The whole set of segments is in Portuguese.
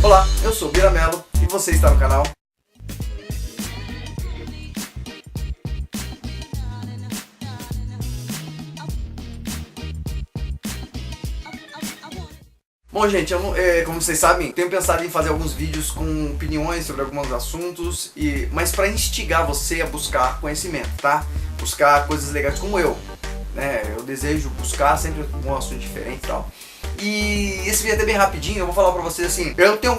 Olá, eu sou Bira Mello e você está no canal Bom, gente, como vocês sabem, tenho pensado em fazer alguns vídeos com opiniões sobre alguns assuntos, mas para instigar você a buscar conhecimento, tá? Buscar coisas legais como eu, né? Eu desejo buscar sempre um assunto diferente e tal. E esse vídeo é até bem rapidinho, eu vou falar pra vocês assim,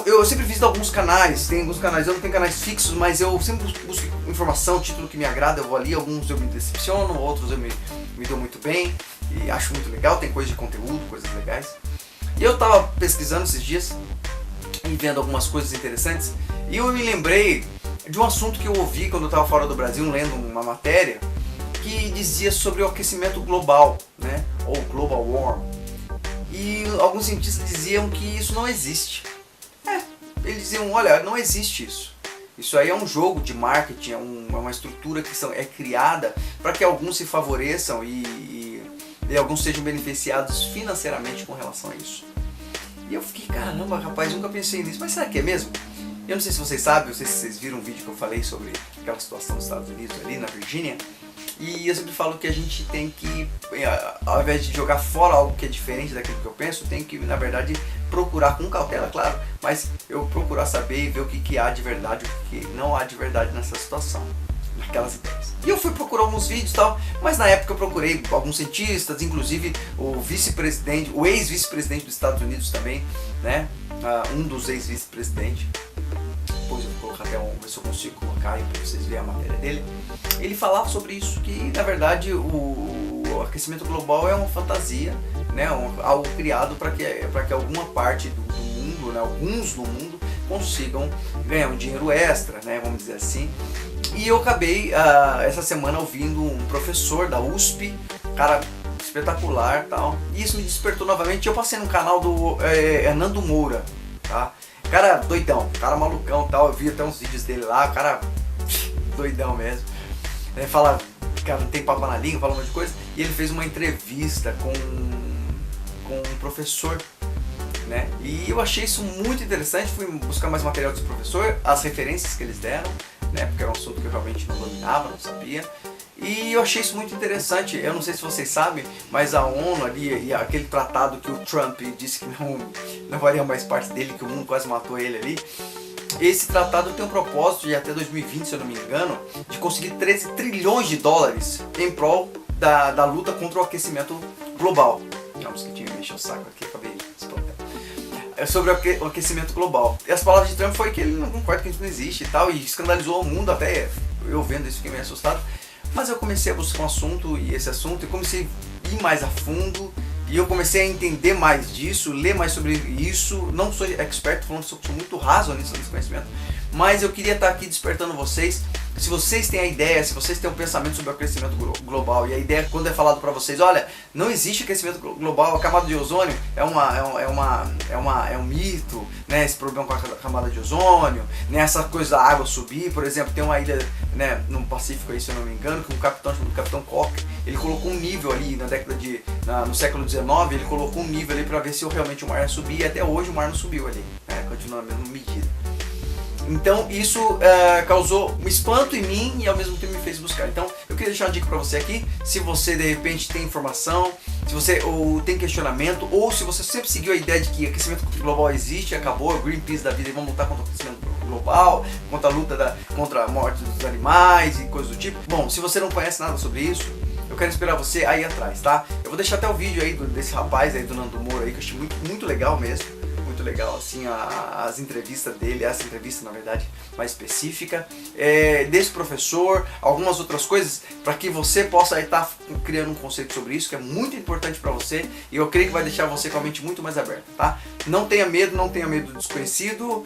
eu sempre visito alguns canais, tem alguns canais, eu não tenho canais fixos, mas eu sempre busco informação, título que me agrada, eu vou ali, alguns eu me decepciono, outros eu me dou muito bem, e acho muito legal, tem coisa de conteúdo, coisas legais. E eu tava pesquisando esses dias e vendo algumas coisas interessantes e eu me lembrei de um assunto que eu ouvi quando eu tava fora do Brasil, lendo uma matéria que dizia sobre o aquecimento global, né? Ou global warming. E alguns cientistas diziam que isso não existe. Eles diziam, olha, não existe isso. Isso aí é um jogo de marketing, é uma estrutura que é criada para que alguns se favoreçam e alguns sejam beneficiados financeiramente com relação a isso. E eu fiquei, caramba, rapaz, nunca pensei nisso, mas será que é mesmo? Eu não sei se vocês sabem, não sei se vocês viram um vídeo que eu falei sobre aquela situação dos Estados Unidos ali na Virgínia. E eu sempre falo que a gente tem que, ao invés de jogar fora algo que é diferente daquilo que eu penso, tem que, na verdade, procurar com cautela, claro, mas eu procurar saber e ver o que há de verdade e o que não há de verdade nessa situação, naquelas ideias. E eu fui procurar alguns vídeos e tal, mas na época eu procurei alguns cientistas, inclusive o vice-presidente, o ex-vice-presidente dos Estados Unidos também, né? Um dos ex-vice-presidentes. Depois eu vou colocar até ver se eu consigo colocar aí para vocês verem a matéria dele. Ele falava sobre isso, que na verdade o aquecimento global é uma fantasia, né? Algo criado para que alguma parte do mundo, né? Alguns no mundo consigam ganhar um dinheiro extra, né? Vamos dizer assim. E eu acabei essa semana ouvindo um professor da USP, cara espetacular e tal, e isso me despertou novamente. Eu passei no canal do Nando Moura, tá? Cara doidão, cara malucão e tal, eu vi até uns vídeos dele lá, cara doidão mesmo. Ele fala, cara, não tem papo na língua, fala um monte de coisa, e ele fez uma entrevista com um professor, né? E eu achei isso muito interessante, fui buscar mais material desse professor, as referências que eles deram, né? Porque era um assunto que eu realmente não dominava, não sabia. E eu achei isso muito interessante. Eu não sei se vocês sabem, mas a ONU ali e aquele tratado que o Trump disse que não faria mais parte dele, que o mundo quase matou ele ali. Esse tratado tem um propósito de até 2020, se eu não me engano, de conseguir 13 trilhões de dólares em prol da luta contra o aquecimento global. É um mosquitinho me encheu o saco aqui, acabei de explodir. É sobre o aquecimento global. E as palavras de Trump foi que ele não concorda que isso não existe e tal, e escandalizou o mundo, até eu vendo isso fiquei meio assustado. Mas eu comecei a buscar um assunto e comecei a ir mais a fundo, e eu comecei a entender mais disso, ler mais sobre isso. Não sou expert, falando que sou muito raso nesse conhecimento, mas eu queria estar aqui despertando vocês. Se vocês têm a ideia, se vocês têm um pensamento sobre o aquecimento global, e a ideia quando é falado para vocês, olha, não existe aquecimento global, a camada de ozônio é um mito, né, esse problema com a camada de ozônio, né, essa coisa da água subir, por exemplo, tem uma ilha, né, no Pacífico aí, se eu não me engano, que um capitão chamado Capitão Cook, ele colocou um nível ali no século XIX, ele colocou um nível ali para ver se realmente o mar ia subir, e até hoje o mar não subiu ali, né, continua na mesma medida. Então isso causou um espanto em mim e ao mesmo tempo me fez buscar. Então eu queria deixar uma dica pra você aqui, se você de repente tem informação, se você tem questionamento, ou se você sempre seguiu a ideia de que aquecimento global existe, acabou, o Greenpeace da vida e vamos lutar contra o aquecimento global, contra a luta contra a morte dos animais e coisas do tipo. Bom, se você não conhece nada sobre isso, eu quero esperar você aí atrás, tá? Eu vou deixar até o vídeo aí desse rapaz aí, do Nando Moura aí, que eu achei muito legal mesmo. Muito legal, assim, as entrevistas dele, essa entrevista na verdade mais específica, desse professor, algumas outras coisas para que você possa estar criando um conceito sobre isso, que é muito importante para você, e eu creio que vai deixar você com a mente muito mais aberta, tá? Não tenha medo do desconhecido,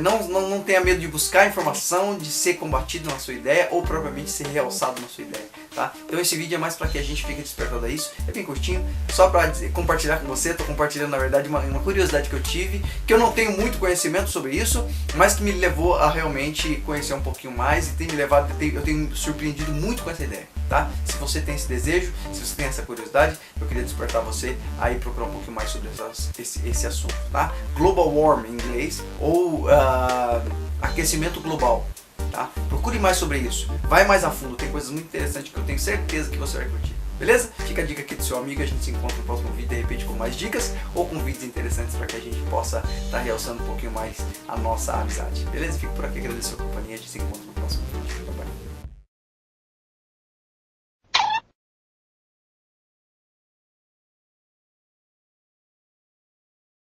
não tenha medo de buscar informação, de ser combatido na sua ideia ou propriamente ser realçado na sua ideia. tá? Então esse vídeo é mais para que a gente fique despertado a isso, é bem curtinho, só para compartilhar com você. Tô compartilhando na verdade uma curiosidade que eu tive, que eu não tenho muito conhecimento sobre isso, mas que me levou a realmente conhecer um pouquinho mais e tem me levado, eu tenho me surpreendido muito com essa ideia, tá? Se você tem esse desejo, se você tem essa curiosidade, eu queria despertar você a ir procurar um pouquinho mais sobre esse assunto, tá? Global warming em inglês, ou aquecimento global. Tá? Procure mais sobre isso, vai mais a fundo, tem coisas muito interessantes que eu tenho certeza que você vai curtir, beleza? Fica a dica aqui do seu amigo, a gente se encontra no próximo vídeo, de repente com mais dicas ou com vídeos interessantes para que a gente possa estar realçando um pouquinho mais a nossa amizade, beleza? Fico por aqui, agradeço a sua companhia, a gente se encontra no próximo vídeo.